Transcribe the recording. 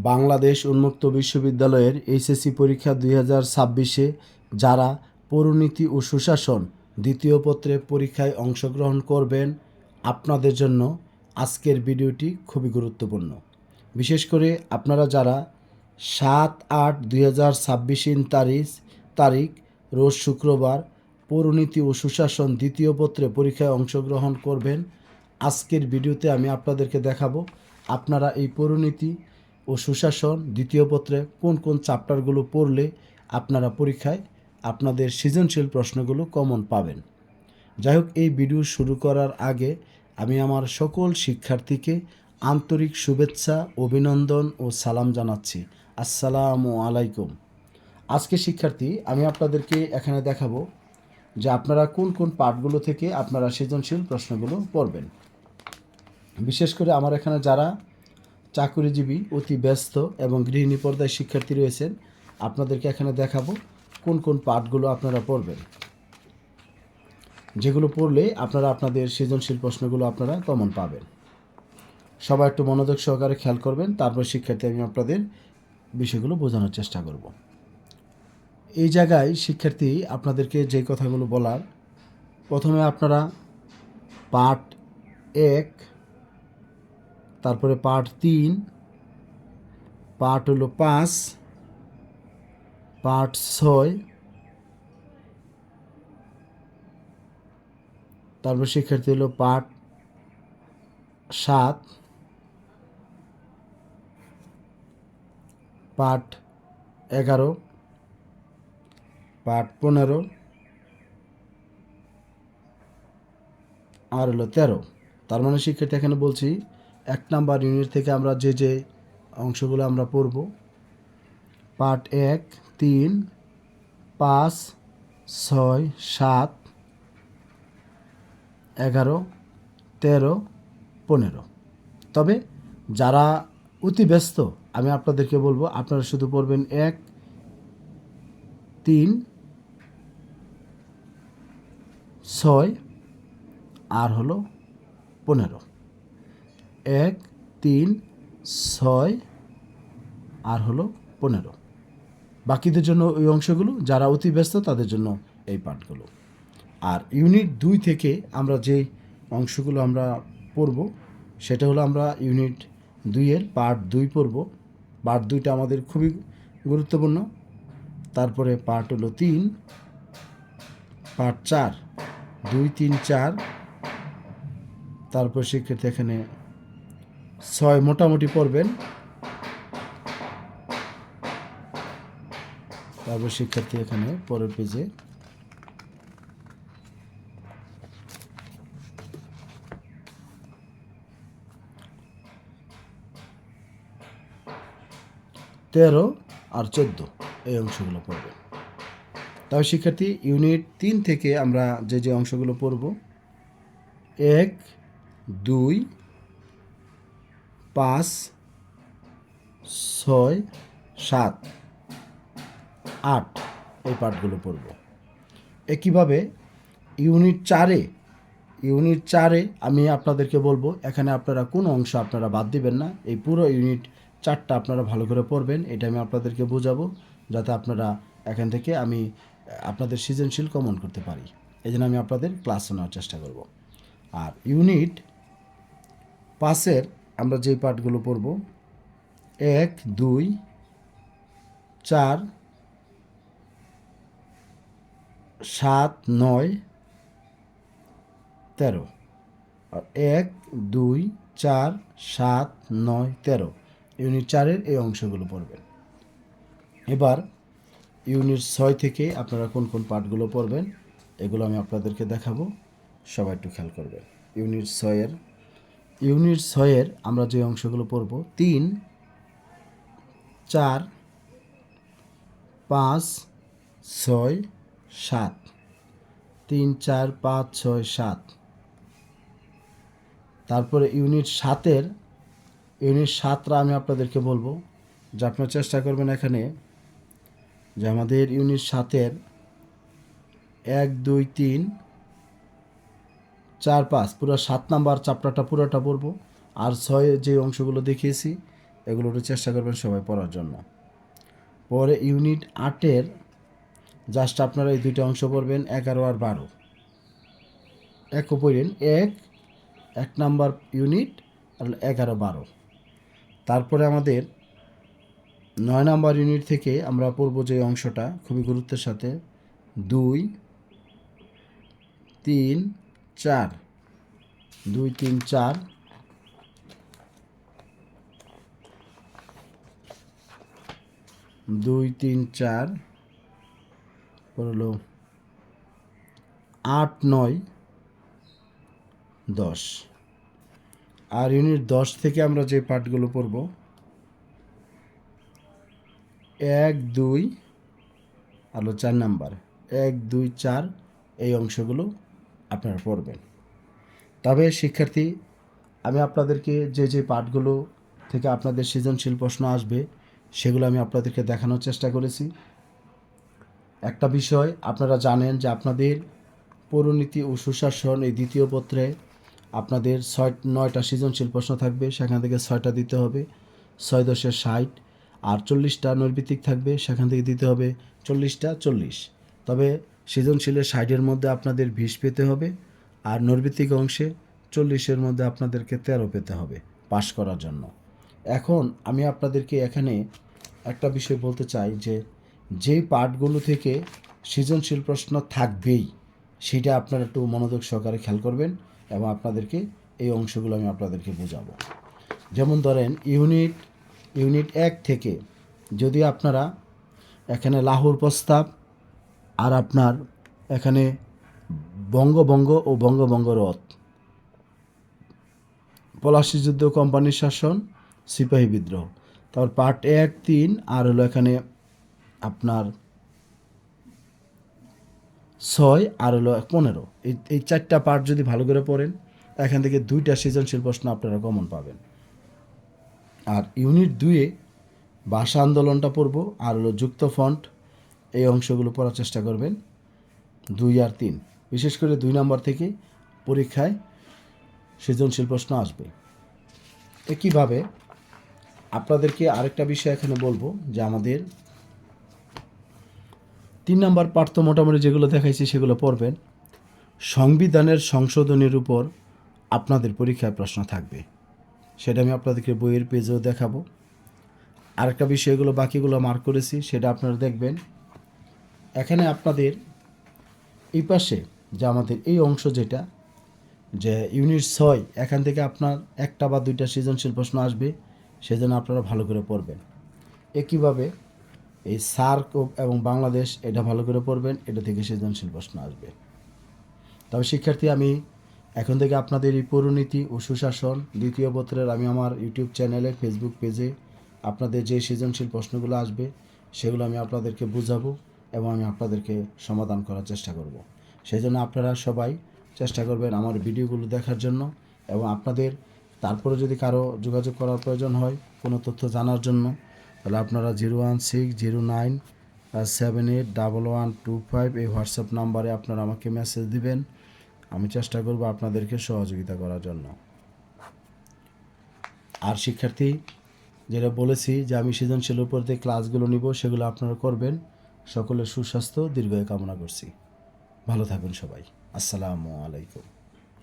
বাংলাদেশ উন্মুক্ত বিশ্ববিদ্যালয়ের এইচএসসি পরীক্ষা 2026-এ যারা পৌরনীতি ও সুশাসন দ্বিতীয় পত্রে পরীক্ষায় অংশগ্রহণ করবেন, আপনাদের জন্য আজকের ভিডিওটি খুবই গুরুত্বপূর্ণ। বিশেষ করে আপনারা যারা 7-8-2026 তারিখ রোজ শুক্রবার পৌরনীতি ও সুশাসন দ্বিতীয় পত্রে পরীক্ষায় অংশগ্রহণ করবেন, আজকের ভিডিওতে আমি আপনাদেরকে দেখাবো আপনারা এই পৌরনীতি ও সুশাসন দ্বিতীয় পত্রে কোন কোন চ্যাপ্টারগুলো পড়লে আপনারা পরীক্ষায় আপনাদের সৃজনশীল প্রশ্নগুলো কমন পাবেন। যাই হোক, এই ভিডিও শুরু করার আগে আমি আমার সকল শিক্ষার্থীকে আন্তরিক শুভেচ্ছা, অভিনন্দন ও সালাম জানাচ্ছি। আসসালামু আলাইকুম। আজকে শিক্ষার্থী, আমি আপনাদেরকে এখানে দেখাবো যে আপনারা কোন কোন পাঠগুলো থেকে আপনারা সৃজনশীল প্রশ্নগুলো পড়বেন। বিশেষ করে আমার এখানে যারা চাকরিজীবী, অতি ব্যস্ত এবং গৃহিণী পর্যায়ে শিক্ষার্থী রয়েছেন, আপনাদেরকে এখানে দেখাবো কোন কোন পাঠগুলো আপনারা পড়বেন, যেগুলো পড়লে আপনারা আপনাদের সৃজনশীল প্রশ্নগুলো আপনারা কমন পাবেন। সবাই একটু মনোযোগ সহকারে খেয়াল করবেন, তারপর শিক্ষার্থী আমি আপনাদের বিষয়গুলো বোঝানোর চেষ্টা করব। এই জায়গায় শিক্ষার্থী আপনাদেরকে যে কথাগুলো বলার, প্রথমে আপনারা পাঠ 1, তারপরে পাঠ 3, পাঠ হলো 5, পাঠ 6, তারপর শিক্ষার্থী হলো পাঠ 7, পাঠ 11, পাঠ 15 আর হলো 13। তার মানে শিক্ষার্থী এখানে বলছি 1 নাম্বার ইউনিট থেকে আমরা যে যে অংশগুলো আমরা পড়ব, পাঠ 1, 3, 5, 6, 7, 11, 13, 15। তবে যারা অতি ব্যস্ত, আমি আপনাদেরকে বলবো আপনারা শুধু পড়বেন 1, 3, 6 আর হলো 15। 1, 3, 6 আর হলো 15। বাকিদের জন্য ওই অংশগুলো, যারা অতি ব্যস্ত তাদের জন্য এই পাঠগুলো। আর ইউনিট 2 থেকে আমরা যে অংশগুলো আমরা পড়ব, সেটা হলো আমরা ইউনিট 2-এর পার্ট 2 পড়ব। পার্ট 2টা আমাদের খুবই গুরুত্বপূর্ণ। তারপরে পার্ট হলো 3, পার্ট 4, 2, 3, 4। তারপর শিক্ষার্থী এখানে 6 মোটামুটি পড়বেন। তারপর শিক্ষার্থী এখানে পরের পেজে 13 আর 14 এই অংশগুলো পড়বে। তবে শিক্ষার্থী ইউনিট 3 থেকে আমরা যে যে অংশগুলো পড়ব, 1, 2, 5, 6, 7, 8 এই পাঠগুলো পড়ব। একইভাবে ইউনিট 4-এ আমি আপনাদেরকে বলবো এখানে আপনারা কোনো অংশ আপনারা বাদ দিবেন না। এই পুরো ইউনিট 4টা আপনারা ভালো করে পড়বেন, এটা আমি আপনাদেরকে বোঝাবো, যাতে আপনারা এখান থেকে আমি আপনাদের সৃজনশীল কমন করতে পারি। এই জন্য আমি আপনাদের ক্লাস নেওয়ার চেষ্টা করব। আর ইউনিট 5-এর আমরা যেই পাঠগুলো পড়ব, 1, 2, 4, 7, 9, 13। আর 1, 2, 4, 7, 9, 13 ইউনিট 4-এর এই অংশগুলো পড়বেন। এবার ইউনিট 6 থেকে আপনারা কোন কোন পাঠগুলো পড়বেন, এগুলো আমি আপনাদেরকে দেখাবো, সবাই একটু খেয়াল করবেন। ইউনিট 6-এর আমরা যে অংশগুলো পড়ব, 3, 4, 5, 6, 7, 3, 4, 5, 6, 7। তারপরে ইউনিট 7টা আমি আপনাদেরকে বলবো যে আপনারা চেষ্টা করবেন এখানে যে আমাদের ইউনিট 7-এর 1, 2, 3, 4, 5 পুরো 7 নাম্বার চ্যাপ্টারটা পুরোটা পড়বো। আর 6 যে অংশগুলো দেখিয়েছি এগুলো একটু চেষ্টা করবেন সবাই পড়ার জন্য। পরে ইউনিট 8-এর জাস্ট আপনারা এই দুইটা অংশ পড়বেন, 11 আর 12। একও পড়েন, এক নাম্বার ইউনিট আর 11-12। তারপরে আমাদের 9 নাম্বার ইউনিট থেকে আমরা পড়ব যে অংশটা খুবই গুরুত্বের সাথে, 2, 3, 4, 2, 3, 4, 2, 3, 4 হলো 8, 9, 10। আর ইউনিট 10 থেকে আমরা যে পার্টগুলো পড়ব, 1, 2 আর 4 নাম্বার, 1, 2, 4 এই অংশগুলো আপনারা পড়বেন। তবে শিক্ষার্থী, আমি আপনাদেরকে যে পাঠগুলো থেকে আপনাদের সৃজনশীল প্রশ্ন আসবে সেগুলো আমি আপনাদেরকে দেখানোর চেষ্টা করেছি। একটা বিষয় আপনারা জানেন যে আপনাদের পৌরনীতি ও সুশাসন এই দ্বিতীয় পত্রে আপনাদের 9টা সৃজনশীল প্রশ্ন থাকবে, সেখান থেকে 6টা দিতে হবে, 6 10 60, আর 40টা নৈর্বৃত্তিক থাকবে, সেখান থেকে দিতে হবে 40টা 40। তবে সৃজনশীলের 60-এর মধ্যে আপনাদের 20 পেতে হবে, আর নৈর্বৃত্তিক অংশে 40-এর মধ্যে আপনাদেরকে 13 পেতে হবে পাশ করার জন্য। এখন আমি আপনাদেরকে এখানে একটা বিষয় বলতে চাই যে যেই পাঠগুলো থেকে সৃজনশীল প্রশ্ন থাকবেই সেটা আপনারা একটু মনোযোগ সহকারে খেয়াল করবেন, এবং আপনাদেরকে এই অংশগুলো আমি আপনাদেরকে বোঝাবো। যেমন ধরেন ইউনিট 1 থেকে যদি আপনারা এখানে লাহোর প্রস্তাব আর আপনার এখানে বঙ্গভঙ্গ ও বঙ্গভঙ্গ রদ, পলাশী যুদ্ধ, কোম্পানির শাসন, সিপাহী বিদ্রোহ, তারপর পার্ট 1, 3 আর হলো এখানে আপনার 6 আর হলো 15, এই 4টা পার্ট যদি ভালো করে পড়েন এখান থেকে 2টা সৃজনশীল প্রশ্ন আপনারা কমন পাবেন। আর ইউনিট 2-এ ভাষা আন্দোলনটা পড়ব আর হলো যুক্ত ফন্ট, এই অংশগুলো পড়ার চেষ্টা করবেন 2 আর 3। বিশেষ করে 2 নাম্বার থেকে পরীক্ষায় সৃজনশীল প্রশ্ন আসবে। একইভাবে আপনাদেরকে আরেকটা বিষয় এখানে বলবো যে আমাদের 3 নাম্বার পার্ট তো মোটামুটি যেগুলো দেখাইছি সেগুলো পড়বেন। সংবিধানের সংশোধনের উপর আপনাদের পরীক্ষায় প্রশ্ন থাকবে, সেটা আমি আপনাদেরকে বইয়ের পেজেও দেখাবো। আরেকটা বিষয়, এগুলো বাকিগুলো মার্ক করেছি, সেটা আপনারা দেখবেন। এখানে আপনাদের এই পাশে যে আমাদের এই অংশ যেটা যে ইউনিট 6, এখান থেকে আপনার 1টা বা 2টা সৃজনশীল প্রশ্ন আসবে, সেজন্য আপনারা ভালো করে পড়বেন। একইভাবে এই সার্ক এবং বাংলাদেশ, এটা ভালো করে পড়বেন, এটা থেকে সৃজনশীল প্রশ্ন আসবে। তবে শিক্ষার্থী, আমি এখন থেকে আপনাদের এই পৌরনীতি ও সুশাসন দ্বিতীয় পত্রের আমি আমার ইউটিউব চ্যানেলে, ফেসবুক পেজে আপনাদের যে সৃজনশীল প্রশ্নগুলো আসবে সেগুলো আমি আপনাদেরকে বুঝাবো এবং আমি আপনাদেরকে সমাধান করার চেষ্টা করব। সেই জন্য আপনারা সবাই চেষ্টা করবেন আমার ভিডিওগুলো দেখার জন্য, এবং আপনাদের তারপরে যদি কারো যোগাযোগ করার প্রয়োজন হয় কোনো তথ্য জানার জন্য, তাহলে আপনারা 01609781125 এই হোয়াটসঅ্যাপ নাম্বারে আপনারা আমাকে মেসেজ দিবেন। আমি চেষ্টা করব আপনাদেরকে সহযোগিতা করার জন্য। আর শিক্ষার্থী, যেটা বলেছি যে আমি সৃজনশীল উপর যে ক্লাসগুলো নিব সেগুলো আপনারা করবেন। সকলের সুস্বাস্থ্য দীর্ঘায়ু কামনা করছি। ভালো থাকুন সবাই। আসসালামু আলাইকুম।